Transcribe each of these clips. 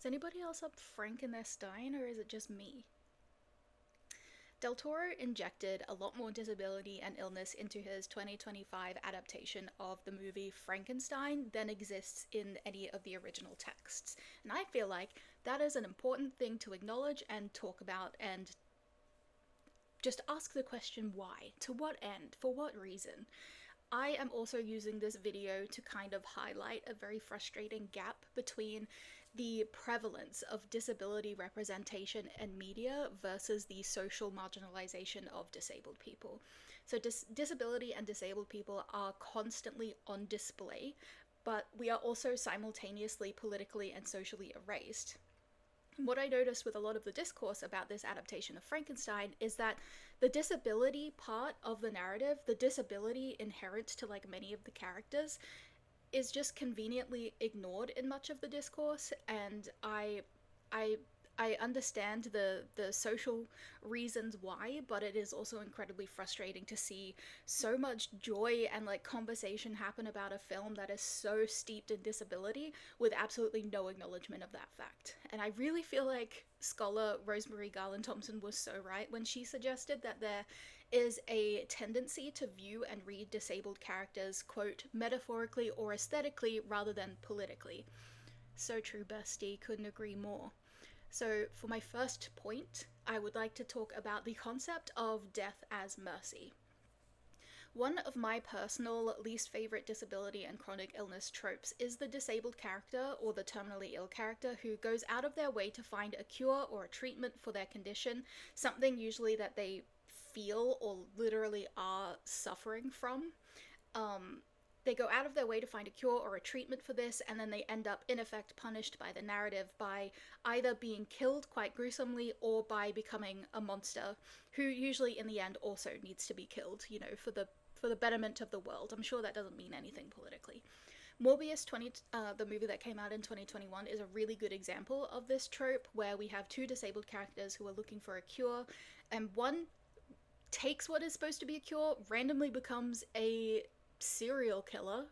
Is anybody else up Frankenstein, or is it just me? Del Toro injected a lot more disability and illness into his 2025 adaptation of the movie Frankenstein than exists in any of the original texts. And I feel like that is an important thing to acknowledge and talk about and just ask the question why? To what end? For what reason? I am also using this video to kind of highlight a very frustrating gap between the prevalence of disability representation in media versus the social marginalization of disabled people. So disability and disabled people are constantly on display, but we are also simultaneously politically and socially erased. What I noticed with a lot of the discourse about this adaptation of Frankenstein is that the disability part of the narrative, the disability inherent to like many of the characters, is just conveniently ignored in much of the discourse, and I I understand the social reasons why, but it is also incredibly frustrating to see so much joy and like conversation happen about a film that is so steeped in disability with absolutely no acknowledgement of that fact. And I really feel like scholar Rosemary Garland Thompson was so right when she suggested that there is a tendency to view and read disabled characters, quote, metaphorically or aesthetically rather than politically. So true, bestie, couldn't agree more. So, for my first point, I would like to talk about the concept of death as mercy. One of my personal least favorite disability and chronic illness tropes is the disabled character or the terminally ill character who goes out of their way to find a cure or a treatment for their condition, something usually that they feel or literally are suffering from. They go out of their way to find a cure or a treatment for this, and then they end up, in effect, punished by the narrative by either being killed quite gruesomely or by becoming a monster, who usually, in the end, also needs to be killed, you know, for the betterment of the world. I'm sure that doesn't mean anything politically. Morbius 20, the movie that came out in 2021, is a really good example of this trope, where we have two disabled characters who are looking for a cure, and one takes what is supposed to be a cure, randomly becomes a serial killer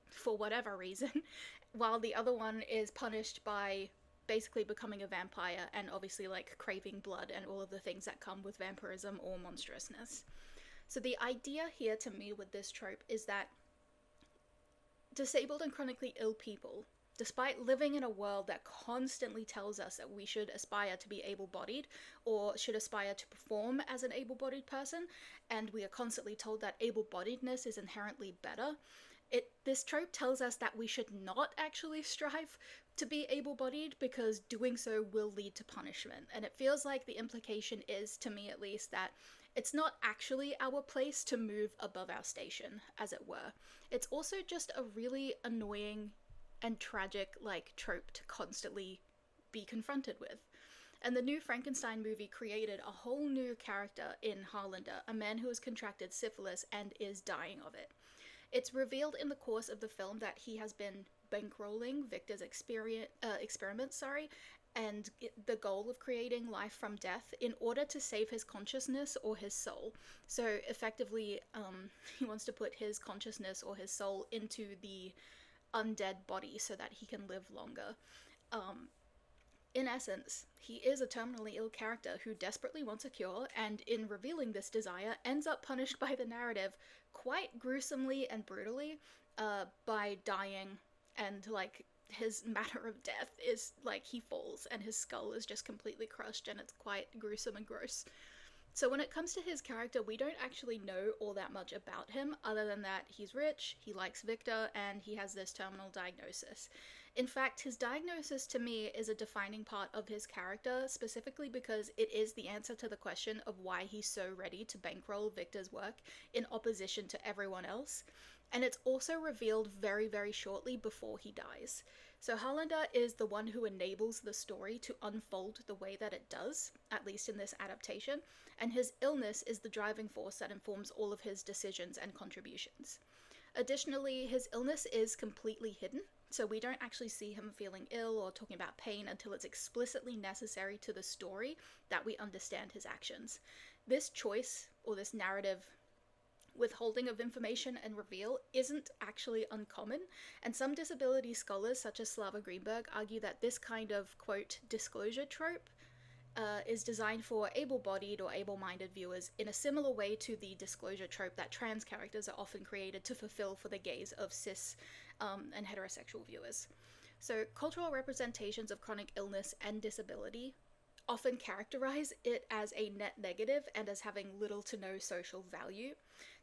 for whatever reason, while the other one is punished by basically becoming a vampire and obviously like craving blood and all of the things that come with vampirism or monstrousness. So the idea here to me with this trope is that disabled and chronically ill people, despite living in a world that constantly tells us that we should aspire to be able-bodied or should aspire to perform as an able-bodied person, and we are constantly told that able-bodiedness is inherently better, this trope tells us that we should not actually strive to be able-bodied because doing so will lead to punishment. And it feels like the implication is, to me at least, that it's not actually our place to move above our station, as it were. It's also just a really annoying and tragic like trope to constantly be confronted with. And the new Frankenstein movie created a whole new character in Harlander, a man who has contracted syphilis and is dying of it. It's revealed in the course of the film that he has been bankrolling Victor's experiments, and the goal of creating life from death in order to save his consciousness or his soul. So effectively, he wants to put his consciousness or his soul into the undead body so that he can live longer. In essence, he is a terminally ill character who desperately wants a cure, and in revealing this desire, ends up punished by the narrative quite gruesomely and brutally by dying, and like his matter of death is like he falls and his skull is just completely crushed, and it's quite gruesome and gross. So when it comes to his character, we don't actually know all that much about him, other than that he's rich, he likes Victor, and he has this terminal diagnosis. In fact, his diagnosis to me is a defining part of his character, specifically because it is the answer to the question of why he's so ready to bankroll Victor's work in opposition to everyone else. And it's also revealed very, very shortly before he dies. So Harlander is the one who enables the story to unfold the way that it does, at least in this adaptation, and his illness is the driving force that informs all of his decisions and contributions. Additionally, his illness is completely hidden, so we don't actually see him feeling ill or talking about pain until it's explicitly necessary to the story that we understand his actions. This choice, or this narrative, Withholding of information and reveal isn't actually uncommon, and some disability scholars, such as Slava Greenberg, argue that this kind of, quote, disclosure trope is designed for able-bodied or able-minded viewers in a similar way to the disclosure trope that trans characters are often created to fulfill for the gaze of cis and heterosexual viewers. So cultural representations of chronic illness and disability often characterize it as a net negative and as having little to no social value.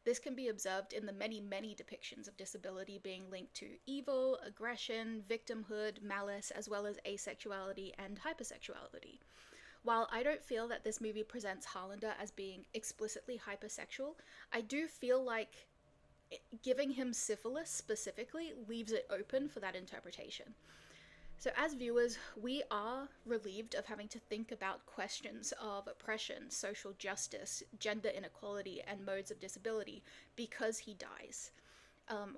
This can be observed in the many, many depictions of disability being linked to evil, aggression, victimhood, malice, as well as asexuality and hypersexuality. While I don't feel that this movie presents Harlander as being explicitly hypersexual, I do feel like giving him syphilis specifically leaves it open for that interpretation. So as viewers, we are relieved of having to think about questions of oppression, social justice, gender inequality, and modes of disability because he dies.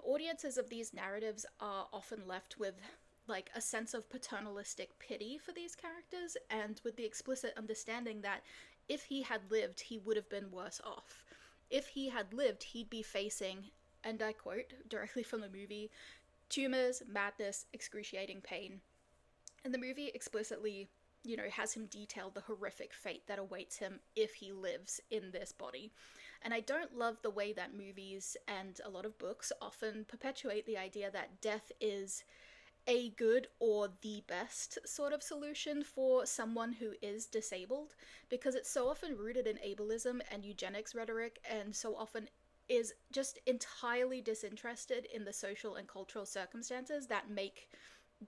Audiences of these narratives are often left with like a sense of paternalistic pity for these characters, and with the explicit understanding that if he had lived, he would have been worse off. If he had lived, he'd be facing, and I quote directly from the movie, tumors, madness, excruciating pain. And the movie explicitly, has him detail the horrific fate that awaits him if he lives in this body. And I don't love the way that movies and a lot of books often perpetuate the idea that death is a good or the best sort of solution for someone who is disabled, because it's so often rooted in ableism and eugenics rhetoric, and so often is just entirely disinterested in the social and cultural circumstances that make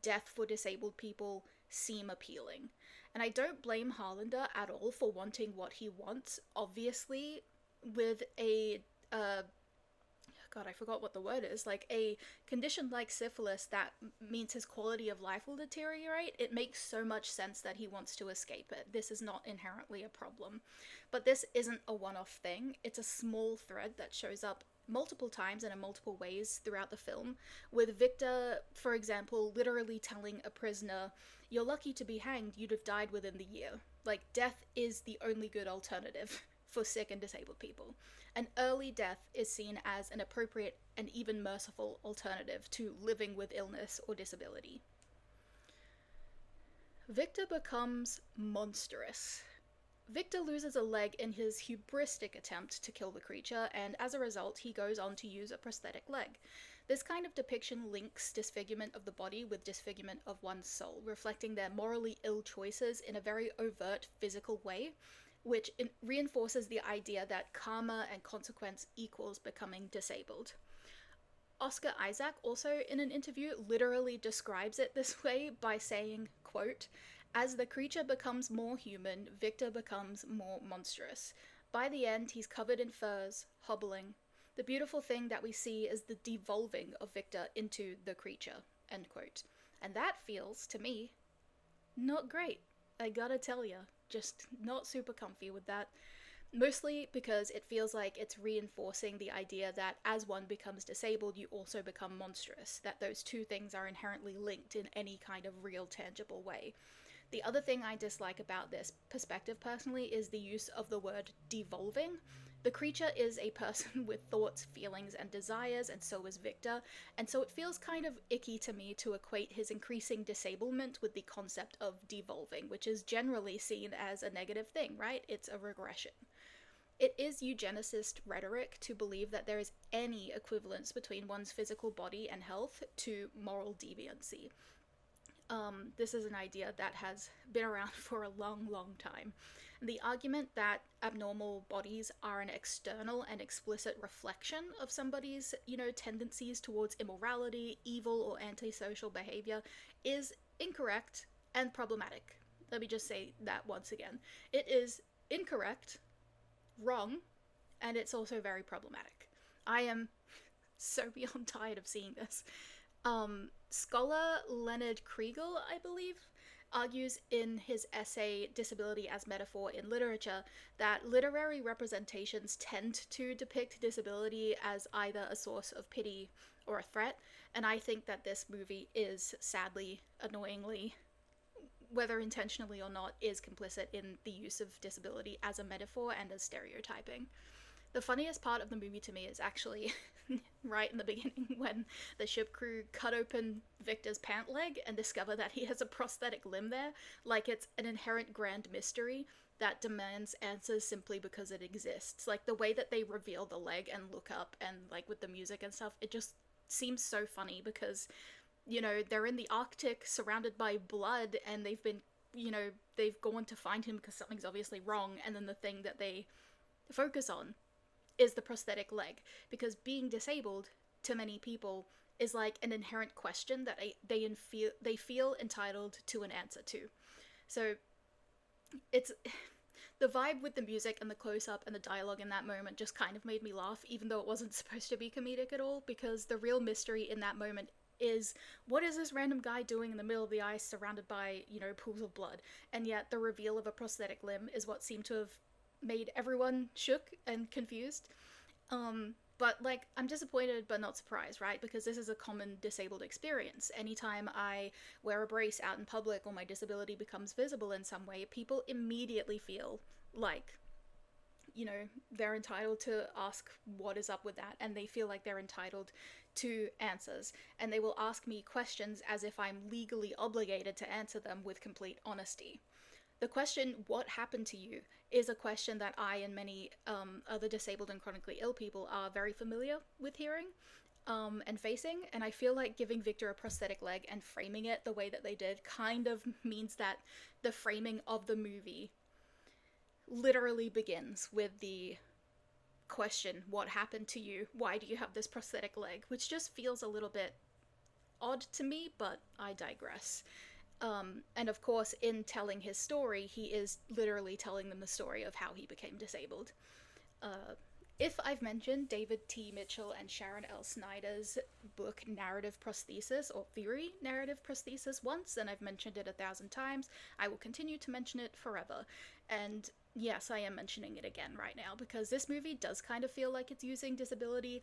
death for disabled people seem appealing. And I don't blame Harlander at all for wanting what he wants. Obviously, with a God, I forgot what the word is, like a condition like syphilis that means his quality of life will deteriorate, it makes so much sense that he wants to escape it. This is not inherently a problem. But this isn't a one-off thing. It's a small thread that shows up multiple times and in multiple ways throughout the film, with Victor, for example, literally telling a prisoner, "You're lucky to be hanged, you'd have died within the year." Like, death is the only good alternative for sick and disabled people. An early death is seen as an appropriate and even merciful alternative to living with illness or disability. Victor becomes monstrous. Victor loses a leg in his hubristic attempt to kill the creature, and as a result, he goes on to use a prosthetic leg. This kind of depiction links disfigurement of the body with disfigurement of one's soul, reflecting their morally ill choices in a very overt physical way, which reinforces the idea that karma and consequence equals becoming disabled. Oscar Isaac also in an interview literally describes it this way by saying, quote, "As the creature becomes more human, Victor becomes more monstrous. By the end, he's covered in furs, hobbling. The beautiful thing that we see is the devolving of Victor into the creature," end quote. And that feels, to me, not great. I gotta tell ya. Just not super comfy with that. Mostly because it feels like it's reinforcing the idea that as one becomes disabled, you also become monstrous, that those two things are inherently linked in any kind of real, tangible way. The other thing I dislike about this perspective personally is the use of the word devolving. The creature is a person with thoughts, feelings, and desires, and so is Victor, and so it feels kind of icky to me to equate his increasing disablement with the concept of devolving, which is generally seen as a negative thing, right? It's a regression. It is eugenicist rhetoric to believe that there is any equivalence between one's physical body and health to moral deviancy. This is an idea that has been around for a long, long time. The argument that abnormal bodies are an external and explicit reflection of somebody's, tendencies towards immorality, evil, or antisocial behavior is incorrect and problematic. Let me just say that once again. It is incorrect, wrong, and it's also very problematic. I am so beyond tired of seeing this. Scholar Leonard Kriegel, I believe, argues in his essay Disability as Metaphor in Literature that literary representations tend to depict disability as either a source of pity or a threat, and I think that this movie is sadly, annoyingly, whether intentionally or not, is complicit in the use of disability as a metaphor and as stereotyping. The funniest part of the movie to me is actually right in the beginning when the ship crew cut open Victor's pant leg and discover that he has a prosthetic limb there, like it's an inherent grand mystery that demands answers simply because it exists. Like the way that they reveal the leg and look up and like with the music and stuff, it just seems so funny because, you know, they're in the Arctic surrounded by blood and they've been, you know, they've gone to find him because something's obviously wrong, and then the thing that they focus on is the prosthetic leg, because being disabled to many people is like an inherent question that they feel entitled to an answer to. So it's the vibe with the music and the close up and the dialogue in that moment just kind of made me laugh, even though it wasn't supposed to be comedic at all, because the real mystery in that moment is what is this random guy doing in the middle of the ice surrounded by, you know, pools of blood? And yet the reveal of a prosthetic limb is what seemed to have made everyone shook and confused. But like, I'm disappointed but not surprised, right? Because this is a common disabled experience. Anytime I wear a brace out in public or my disability becomes visible in some way, people immediately feel like, you know, they're entitled to ask what is up with that, and they feel like they're entitled to answers. And they will ask me questions as if I'm legally obligated to answer them with complete honesty. The question, what happened to you, is a question that I and many other disabled and chronically ill people are very familiar with hearing and facing. And I feel like giving Victor a prosthetic leg and framing it the way that they did kind of means that the framing of the movie literally begins with the question, what happened to you? Why do you have this prosthetic leg? Which just feels a little bit odd to me, but I digress. And of course, in telling his story, he is literally telling them the story of how he became disabled. If I've mentioned David T. Mitchell and Sharon L. Snyder's book Narrative Prosthesis, or Theory Narrative Prosthesis, once, and I've mentioned it 1,000 times, I will continue to mention it forever. And yes, I am mentioning it again right now, because this movie does kind of feel like it's using disability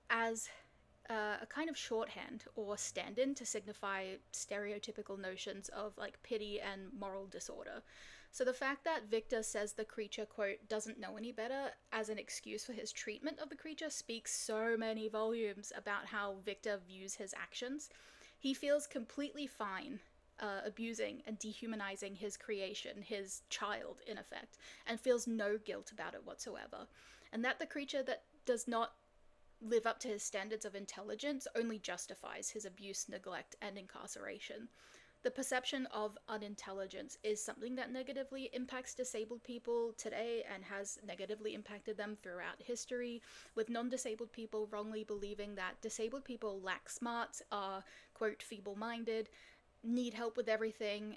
as a kind of shorthand or stand-in to signify stereotypical notions of like pity and moral disorder. So the fact that Victor says the creature, quote, doesn't know any better as an excuse for his treatment of the creature speaks so many volumes about how Victor views his actions. He feels completely fine abusing and dehumanizing his creation, his child, in effect, and feels no guilt about it whatsoever. And that the creature that does not live up to his standards of intelligence only justifies his abuse, neglect, and incarceration. The perception of unintelligence is something that negatively impacts disabled people today and has negatively impacted them throughout history, with non-disabled people wrongly believing that disabled people lack smarts, are, quote, feeble-minded, need help with everything,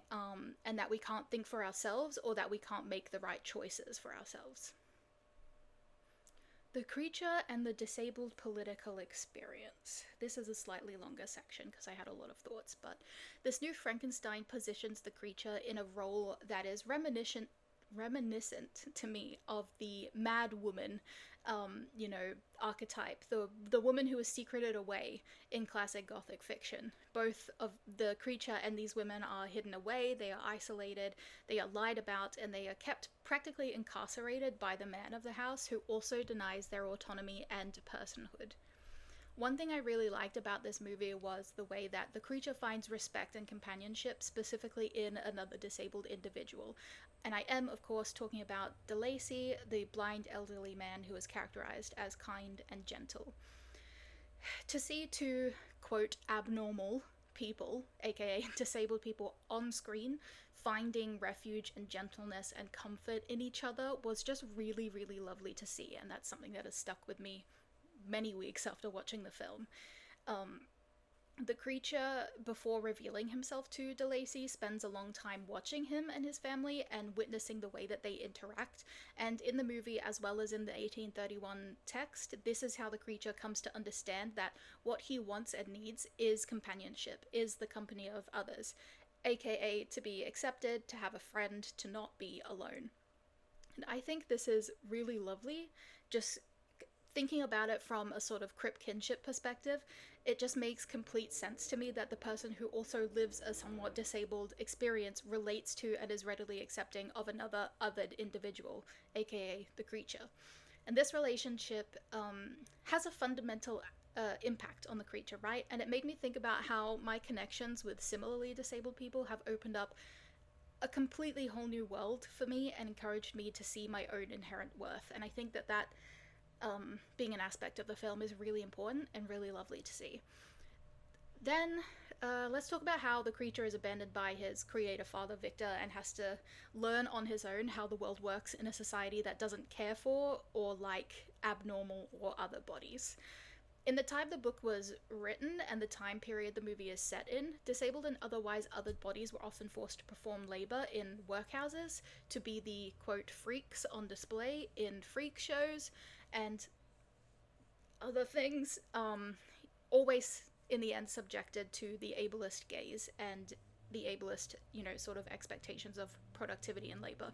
and that we can't think for ourselves or that we can't make the right choices for ourselves. The creature and the disabled political experience. This is a slightly longer section because I had a lot of thoughts, but this new Frankenstein positions the creature in a role that is reminiscent to me of the mad woman, you know, archetype, the woman who is secreted away in classic Gothic fiction. Both of the creature and these women are hidden away, they are isolated, they are lied about, and they are kept practically incarcerated by the man of the house, who also denies their autonomy and personhood. One thing I really liked about this movie was the way that the creature finds respect and companionship specifically in another disabled individual. And I am, of course, talking about DeLacy, the blind elderly man who is characterized as kind and gentle. To see two, quote, abnormal people, aka disabled people, on screen finding refuge and gentleness and comfort in each other was just really, really lovely to see, and that's something that has stuck with me many weeks after watching the film. The creature, before revealing himself to DeLacy, spends a long time watching him and his family and witnessing the way that they interact. And in the movie, as well as in the 1831 text, this is how the creature comes to understand that what he wants and needs is companionship, is the company of others, aka to be accepted, to have a friend, to not be alone. And I think this is really lovely, just thinking about it from a sort of crip kinship perspective. It just makes complete sense to me that the person who also lives a somewhat disabled experience relates to and is readily accepting of another othered individual, aka the creature. And this relationship has a fundamental impact on the creature, right? And it made me think about how my connections with similarly disabled people have opened up a completely whole new world for me and encouraged me to see my own inherent worth. And I think that being an aspect of the film is really important and really lovely to see. Then let's talk about how the creature is abandoned by his creator father, Victor, and has to learn on his own how the world works in a society that doesn't care for or like abnormal or other bodies. In the time the book was written and the time period the movie is set in, disabled and otherwise othered bodies were often forced to perform labor in workhouses to be the, quote, freaks on display in freak shows and other things, always in the end subjected to the ableist gaze and the ableist, sort of expectations of productivity and labor.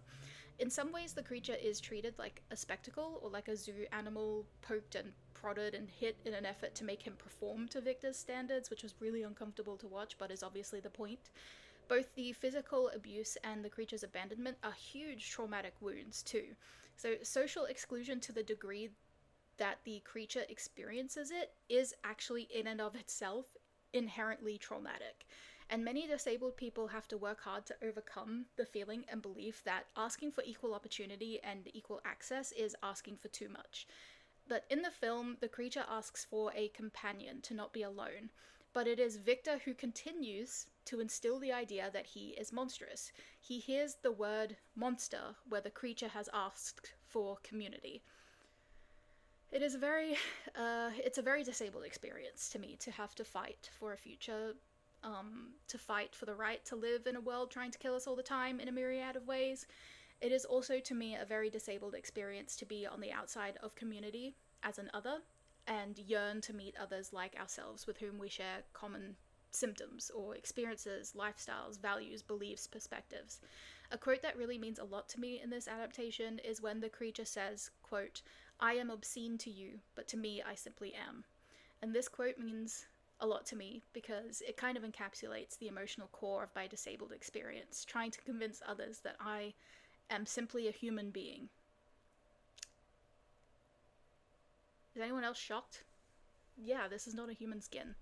In some ways, the creature is treated like a spectacle or like a zoo animal, poked and prodded and hit in an effort to make him perform to Victor's standards, which was really uncomfortable to watch, but is obviously the point. Both the physical abuse and the creature's abandonment are huge traumatic wounds, too. So, social exclusion to the degree that the creature experiences it is actually, in and of itself, inherently traumatic. And many disabled people have to work hard to overcome the feeling and belief that asking for equal opportunity and equal access is asking for too much. But in the film, the creature asks for a companion to not be alone. But it is Victor who continues to instill the idea that he is monstrous. He hears the word monster where the creature has asked for community. It is it's a very disabled experience to me to have to fight for a future, to fight for the right to live in a world trying to kill us all the time in a myriad of ways. It is also to me a very disabled experience to be on the outside of community as an other and yearn to meet others like ourselves with whom we share common symptoms or experiences, lifestyles, values, beliefs, perspectives. A quote that really means a lot to me in this adaptation is when the creature says, quote, "I am obscene to you, but to me I simply am." And this quote means a lot to me because it kind of encapsulates the emotional core of my disabled experience, trying to convince others that I am simply a human being. Is anyone else shocked? Yeah, this is not a human skin.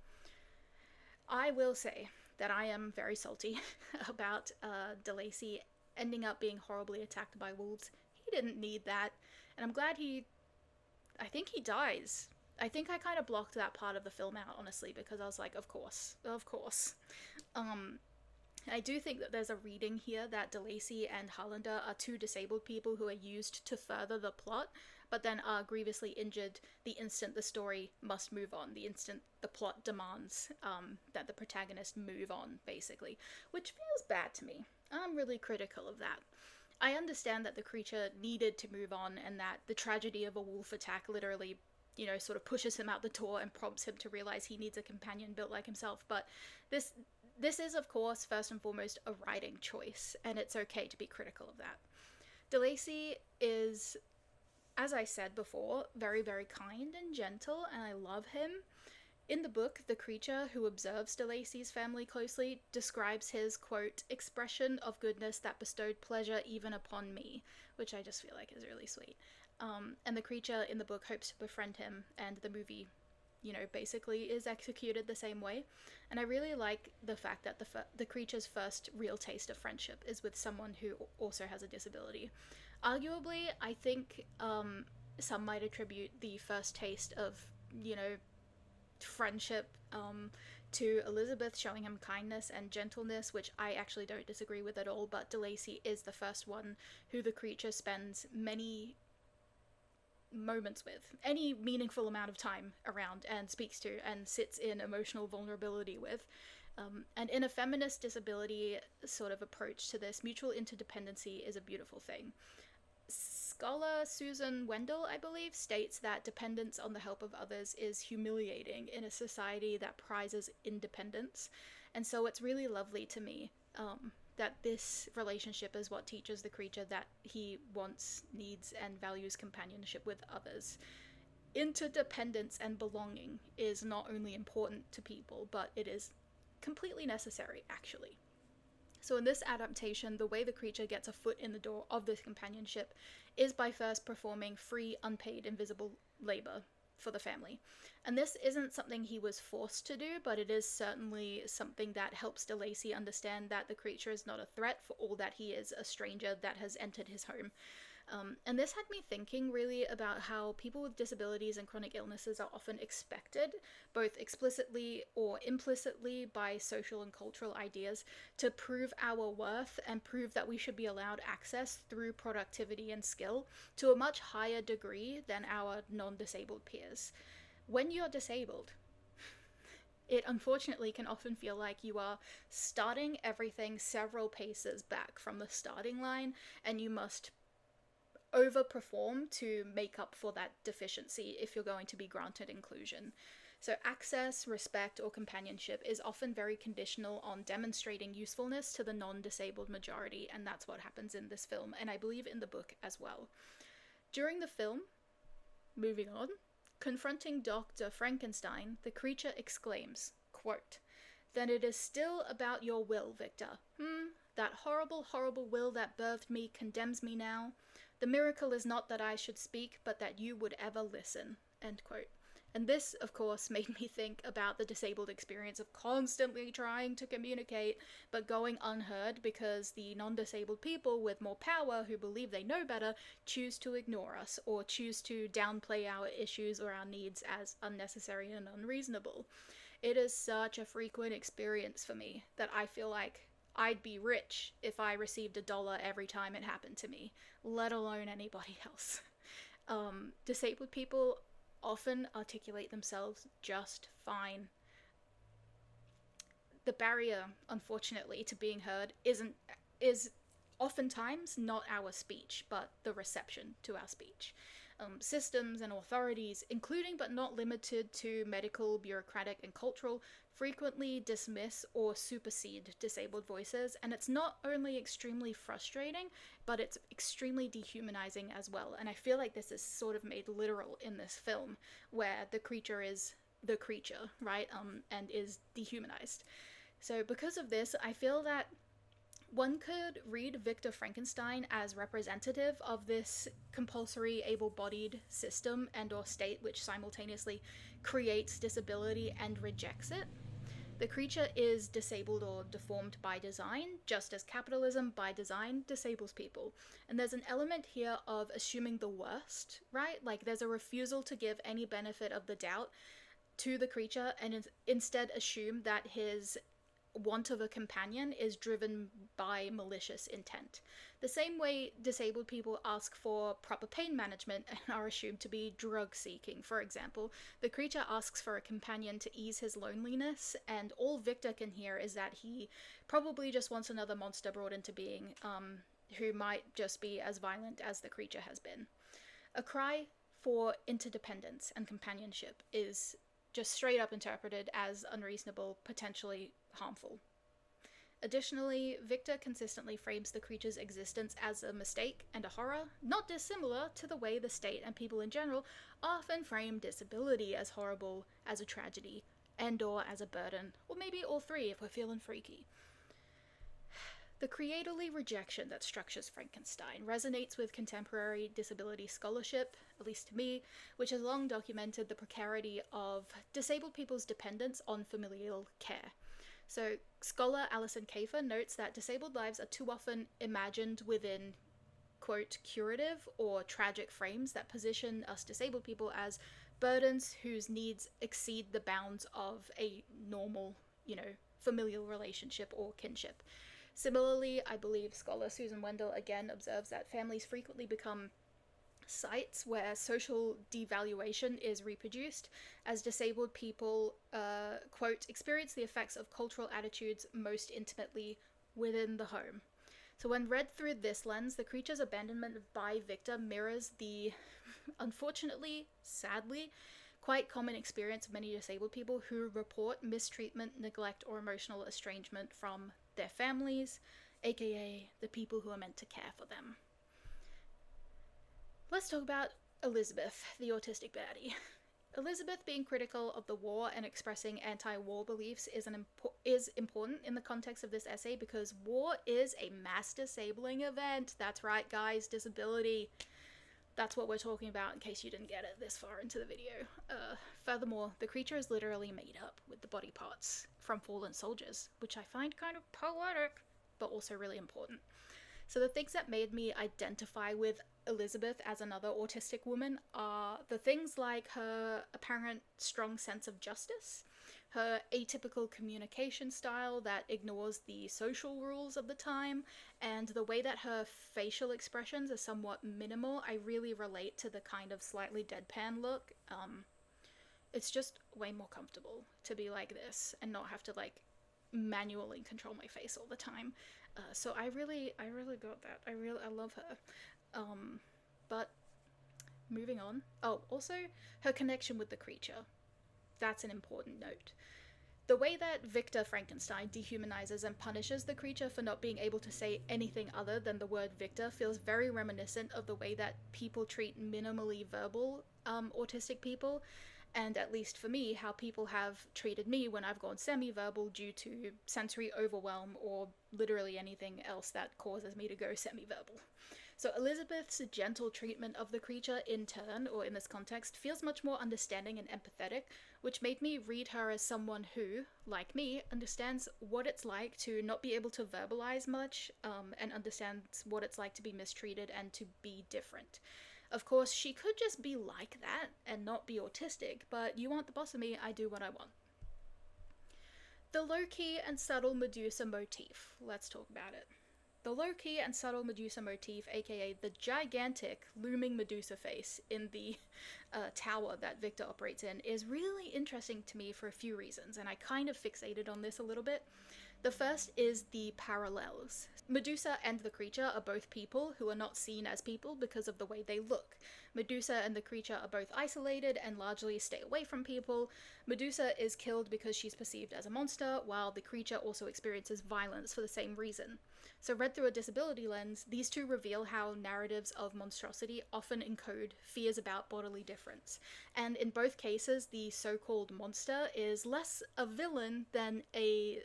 I will say that I am very salty about DeLacy ending up being horribly attacked by wolves. He didn't need that, and I'm glad I think he dies. I think I kind of blocked that part of the film out, honestly, because I was like, of course. I do think that there's a reading here that DeLacy and Hollander are two disabled people who are used to further the plot, but then are grievously injured the instant the story must move on, the instant the plot demands that the protagonist move on, basically, which feels bad to me. I'm really critical of that. I understand that the creature needed to move on and that the tragedy of a wolf attack literally, sort of pushes him out the door and prompts him to realize he needs a companion built like himself, but this is, of course, first and foremost, a writing choice, and it's okay to be critical of that. DeLacy is, as I said before, very, very kind and gentle, and I love him. In the book, the creature who observes DeLacy's family closely describes his, quote, expression of goodness that bestowed pleasure even upon me, which I just feel like is really sweet. And the creature in the book hopes to befriend him, and the movie, basically is executed the same way. And I really like the fact that the creature's first real taste of friendship is with someone who also has a disability. Arguably, I think some might attribute the first taste of, friendship to Elizabeth showing him kindness and gentleness, which I actually don't disagree with at all, but DeLacy is the first one who the creature spends many moments with, any meaningful amount of time around and speaks to and sits in emotional vulnerability with. And in a feminist disability sort of approach to this, mutual interdependency is a beautiful thing. Scholar Susan Wendell, I believe, states that dependence on the help of others is humiliating in a society that prizes independence. And so it's really lovely to me that this relationship is what teaches the creature that he wants, needs, and values companionship with others. Interdependence and belonging is not only important to people, but it is completely necessary, actually. So in this adaptation, the way the creature gets a foot in the door of this companionship is by first performing free, unpaid, invisible labor for the family. And this isn't something he was forced to do, but it is certainly something that helps DeLacy understand that the creature is not a threat for all that he is, a stranger that has entered his home. And this had me thinking really about how people with disabilities and chronic illnesses are often expected, both explicitly or implicitly by social and cultural ideas, to prove our worth and prove that we should be allowed access through productivity and skill to a much higher degree than our non-disabled peers. When you're disabled, it unfortunately can often feel like you are starting everything several paces back from the starting line, and you must overperform to make up for that deficiency if you're going to be granted inclusion. So access, respect, or companionship is often very conditional on demonstrating usefulness to the non-disabled majority, and that's what happens in this film, and I believe in the book as well. During the film, moving on, confronting Dr. Frankenstein, the creature exclaims, quote, "Then it is still about your will, Victor. That horrible, horrible will that birthed me condemns me now. The miracle is not that I should speak, but that you would ever listen." End quote. And this, of course, made me think about the disabled experience of constantly trying to communicate, but going unheard because the non-disabled people with more power who believe they know better choose to ignore us or choose to downplay our issues or our needs as unnecessary and unreasonable. It is such a frequent experience for me that I feel like I'd be rich if I received $1 every time it happened to me, let alone anybody else. Disabled people often articulate themselves just fine. The barrier, unfortunately, to being heard is oftentimes not our speech, but the reception to our speech. Systems and authorities, including but not limited to medical, bureaucratic, and cultural, frequently dismiss or supersede disabled voices, and it's not only extremely frustrating, but it's extremely dehumanizing as well. And I feel like this is sort of made literal in this film, where the creature is the creature, right, and is dehumanized. So because of this, I feel that one could read Victor Frankenstein as representative of this compulsory able-bodied system and or state which simultaneously creates disability and rejects it. The creature is disabled or deformed by design, just as capitalism by design disables people. And there's an element here of assuming the worst, right? Like there's a refusal to give any benefit of the doubt to the creature and instead assume that his want of a companion is driven by malicious intent. The same way disabled people ask for proper pain management and are assumed to be drug seeking, for example, the creature asks for a companion to ease his loneliness, and all Victor can hear is that he probably just wants another monster brought into being, who might just be as violent as the creature has been. A cry for interdependence and companionship is just straight up interpreted as unreasonable, potentially harmful. Additionally, Victor consistently frames the creature's existence as a mistake and a horror, not dissimilar to the way the state and people in general often frame disability as horrible, as a tragedy, and or as a burden, or maybe all three if we're feeling freaky. The creatorly rejection that structures Frankenstein resonates with contemporary disability scholarship, at least to me, which has long documented the precarity of disabled people's dependence on familial care. So, scholar Alison Kafer notes that disabled lives are too often imagined within, quote, curative or tragic frames that position us disabled people as burdens whose needs exceed the bounds of a normal, familial relationship or kinship. Similarly, I believe scholar Susan Wendell again observes that families frequently become sites where social devaluation is reproduced as disabled people, quote, experience the effects of cultural attitudes most intimately within the home. So when read through this lens, the creature's abandonment by Victor mirrors the, unfortunately, sadly, quite common experience of many disabled people who report mistreatment, neglect, or emotional estrangement from their families, aka the people who are meant to care for them. Let's talk about Elizabeth, the autistic baddie. Elizabeth being critical of the war and expressing anti-war beliefs is important in the context of this essay because war is a mass disabling event. That's right, guys, disability. That's what we're talking about in case you didn't get it this far into the video. Furthermore, the creature is literally made up with the body parts from fallen soldiers, which I find kind of poetic, but also really important. So the things that made me identify with Elizabeth as another autistic woman are the things like her apparent strong sense of justice, her atypical communication style that ignores the social rules of the time, and the way that her facial expressions are somewhat minimal. I really relate to the kind of slightly deadpan look. It's just way more comfortable to be like this and not have to like manually control my face all the time. So I really got that. I love her. But moving on. Oh, also her connection with the creature. That's an important note. The way that Victor Frankenstein dehumanizes and punishes the creature for not being able to say anything other than the word Victor feels very reminiscent of the way that people treat minimally verbal autistic people, and at least for me, how people have treated me when I've gone semi-verbal due to sensory overwhelm or literally anything else that causes me to go semi-verbal. So Elizabeth's gentle treatment of the creature in turn, or in this context, feels much more understanding and empathetic, which made me read her as someone who, like me, understands what it's like to not be able to verbalize much, and understands what it's like to be mistreated and to be different. Of course, she could just be like that and not be autistic, but you aren't the boss of me, I do what I want. The low-key and subtle Medusa motif. Let's talk about it. The low-key and subtle Medusa motif, aka the gigantic looming Medusa face in the tower that Victor operates in, is really interesting to me for a few reasons, and I kind of fixated on this a little bit. The first is the parallels. Medusa and the creature are both people who are not seen as people because of the way they look. Medusa and the creature are both isolated and largely stay away from people. Medusa is killed because she's perceived as a monster, while the creature also experiences violence for the same reason. So read through a disability lens, these two reveal how narratives of monstrosity often encode fears about bodily difference. And in both cases, the so-called monster is less a villain than a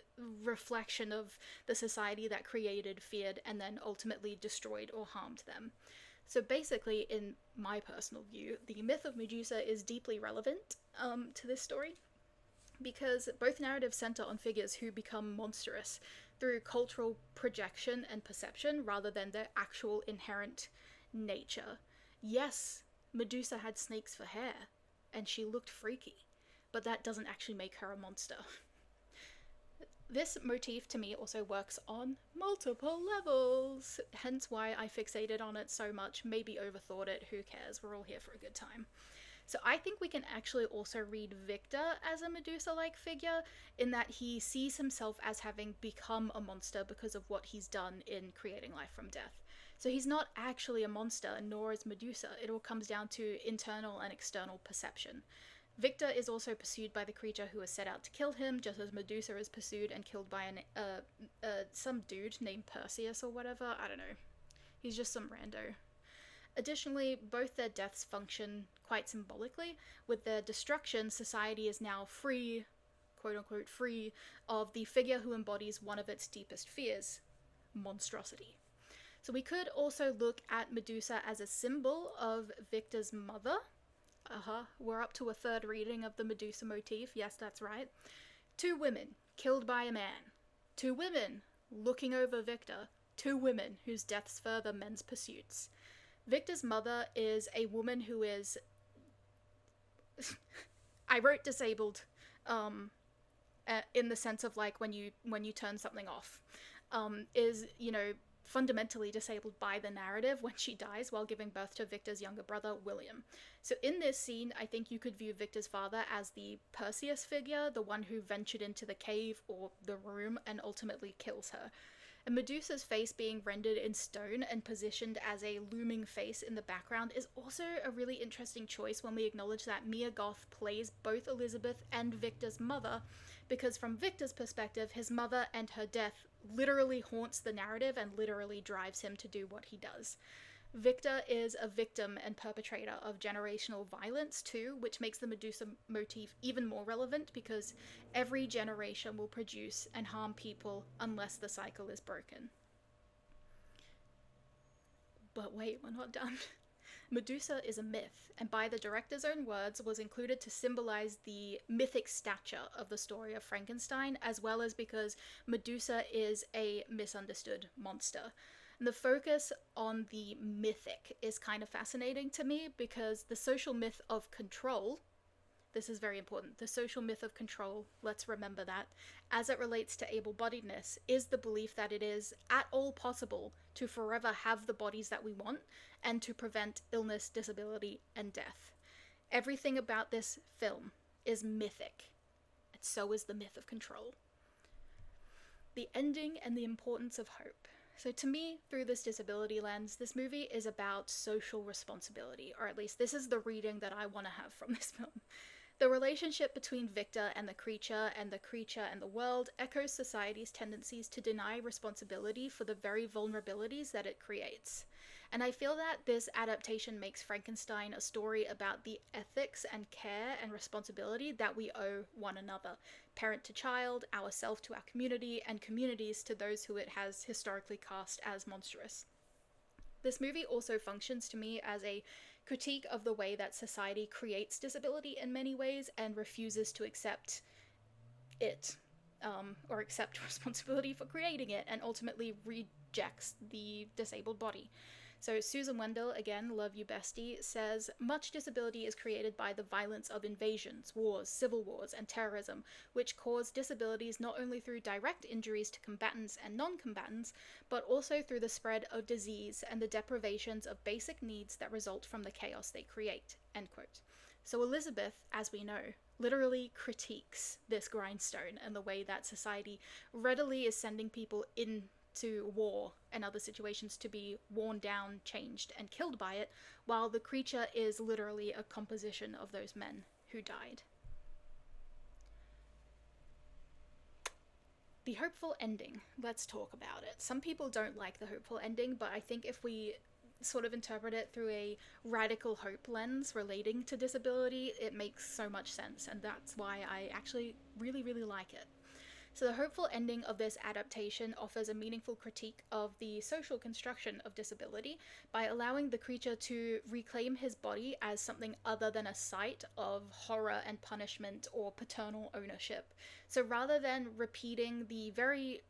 reflection of the society that created, feared, and then ultimately destroyed or harmed them. So basically, in my personal view, the myth of Medusa is deeply relevant to this story, because both narratives center on figures who become monstrous through cultural projection and perception rather than their actual inherent nature. Yes, Medusa had snakes for hair, and she looked freaky, but that doesn't actually make her a monster. This motif to me also works on multiple levels, hence why I fixated on it so much, maybe overthought it, who cares, we're all here for a good time. So I think we can actually also read Victor as a Medusa-like figure, in that he sees himself as having become a monster because of what he's done in creating life from death. So he's not actually a monster, nor is Medusa. It all comes down to internal and external perception. Victor is also pursued by the creature who has set out to kill him, just as Medusa is pursued and killed by some dude named Perseus or whatever. I don't know. He's just some rando. Additionally, both their deaths function quite symbolically. With their destruction, society is now free, quote-unquote free, of the figure who embodies one of its deepest fears, monstrosity. So we could also look at Medusa as a symbol of Victor's mother. We're up to a third reading of the Medusa motif, yes, that's right. 2 women killed by a man. 2 women looking over Victor. 2 women whose deaths further men's pursuits. Victor's mother is a woman who is... I wrote disabled in the sense of like when you turn something off. Is, you know, fundamentally disabled by the narrative when she dies while giving birth to Victor's younger brother, William. So in this scene, I think you could view Victor's father as the Perseus figure, the one who ventured into the cave or the room and ultimately kills her. And Medusa's face being rendered in stone and positioned as a looming face in the background is also a really interesting choice when we acknowledge that Mia Goth plays both Elizabeth and Victor's mother, because from Victor's perspective, his mother and her death literally haunts the narrative and literally drives him to do what he does. Victor is a victim and perpetrator of generational violence too, which makes the Medusa motif even more relevant because every generation will produce and harm people unless the cycle is broken. But wait, we're not done. Medusa is a myth, and by the director's own words, was included to symbolize the mythic stature of the story of Frankenstein, as well as because Medusa is a misunderstood monster. And the focus on the mythic is kind of fascinating to me because the social myth of control, this is very important, the social myth of control, let's remember that, as it relates to able-bodiedness, is the belief that it is at all possible to forever have the bodies that we want and to prevent illness, disability, and death. Everything about this film is mythic, and so is the myth of control. The ending and the importance of hope. So to me, through this disability lens, this movie is about social responsibility, or at least this is the reading that I want to have from this film. The relationship between Victor and the creature and the world echoes society's tendencies to deny responsibility for the very vulnerabilities that it creates. And I feel that this adaptation makes Frankenstein a story about the ethics and care and responsibility that we owe one another, parent to child, ourselves to our community, and communities to those who it has historically cast as monstrous. This movie also functions to me as a critique of the way that society creates disability in many ways and refuses to accept it, or accept responsibility for creating it, and ultimately rejects the disabled body. So Susan Wendell, again, love you bestie, says, much disability is created by the violence of invasions, wars, civil wars, and terrorism, which cause disabilities not only through direct injuries to combatants and non-combatants, but also through the spread of disease and the deprivations of basic needs that result from the chaos they create, end quote. So Elizabeth, as we know, literally critiques this grindstone and the way that society readily is sending people into war and other situations to be worn down, changed, and killed by it, while the creature is literally a composition of those men who died. The hopeful ending. Let's talk about it. Some people don't like the hopeful ending, but I think if we sort of interpret it through a radical hope lens relating to disability, it makes so much sense, and that's why I actually really, really like it. So the hopeful ending of this adaptation offers a meaningful critique of the social construction of disability by allowing the creature to reclaim his body as something other than a site of horror and punishment or paternal ownership. So rather than repeating the very,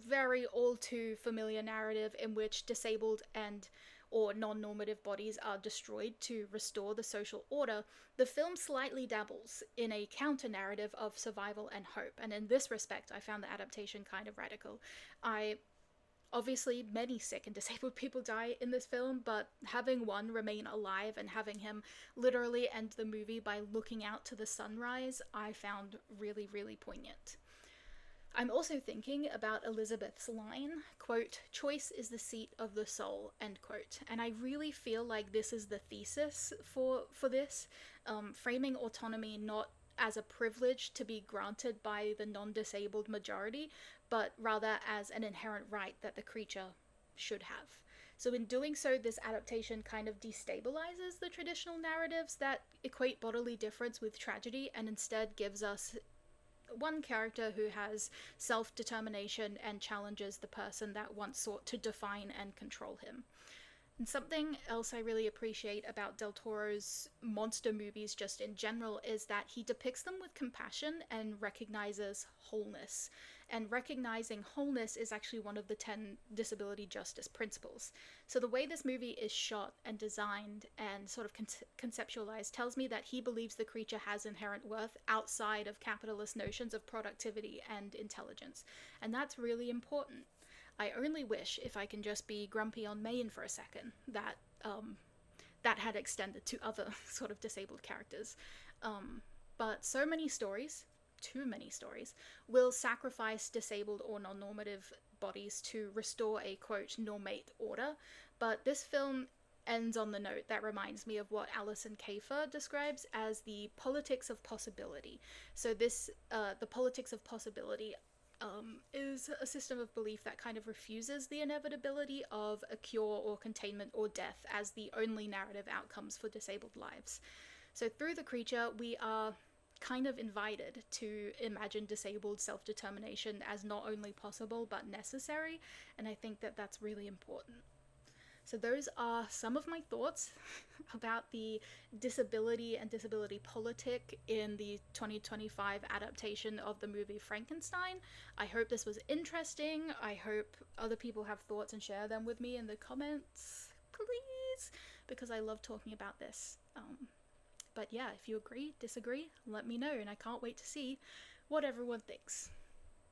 very all too familiar narrative in which disabled and or non-normative bodies are destroyed to restore the social order, the film slightly dabbles in a counter-narrative of survival and hope, and in this respect I found the adaptation kind of radical. Obviously, many sick and disabled people die in this film, but having one remain alive and having him literally end the movie by looking out to the sunrise, I found really, really poignant. I'm also thinking about Elizabeth's line, quote, choice is the seat of the soul, end quote. And I really feel like this is the thesis for this, framing autonomy not as a privilege to be granted by the non-disabled majority, but rather as an inherent right that the creature should have. So in doing so, this adaptation kind of destabilizes the traditional narratives that equate bodily difference with tragedy and instead gives us one character who has self-determination and challenges the person that once sought to define and control him. And something else I really appreciate about Del Toro's monster movies just in general is that he depicts them with compassion and recognizes wholeness. And recognizing wholeness is actually one of the 10 disability justice principles. So the way this movie is shot and designed and sort of conceptualized tells me that he believes the creature has inherent worth outside of capitalist notions of productivity and intelligence. And that's really important. I only wish, if I can just be grumpy on Maine for a second, that that had extended to other sort of disabled characters. But so many stories, too many stories, will sacrifice disabled or non-normative bodies to restore a, quote, normate order. But this film ends on the note that reminds me of what Alison Kafer describes as the politics of possibility. So this, the politics of possibility is a system of belief that kind of refuses the inevitability of a cure or containment or death as the only narrative outcomes for disabled lives. So through the creature, we are kind of invited to imagine disabled self-determination as not only possible but necessary, and I think that that's really important. So those are some of my thoughts about the disability and disability politic in the 2025 adaptation of the movie Frankenstein. I hope this was interesting. I hope other people have thoughts and share them with me in the comments, please, because I love talking about this. But yeah, if you agree, disagree, let me know, and I can't wait to see what everyone thinks.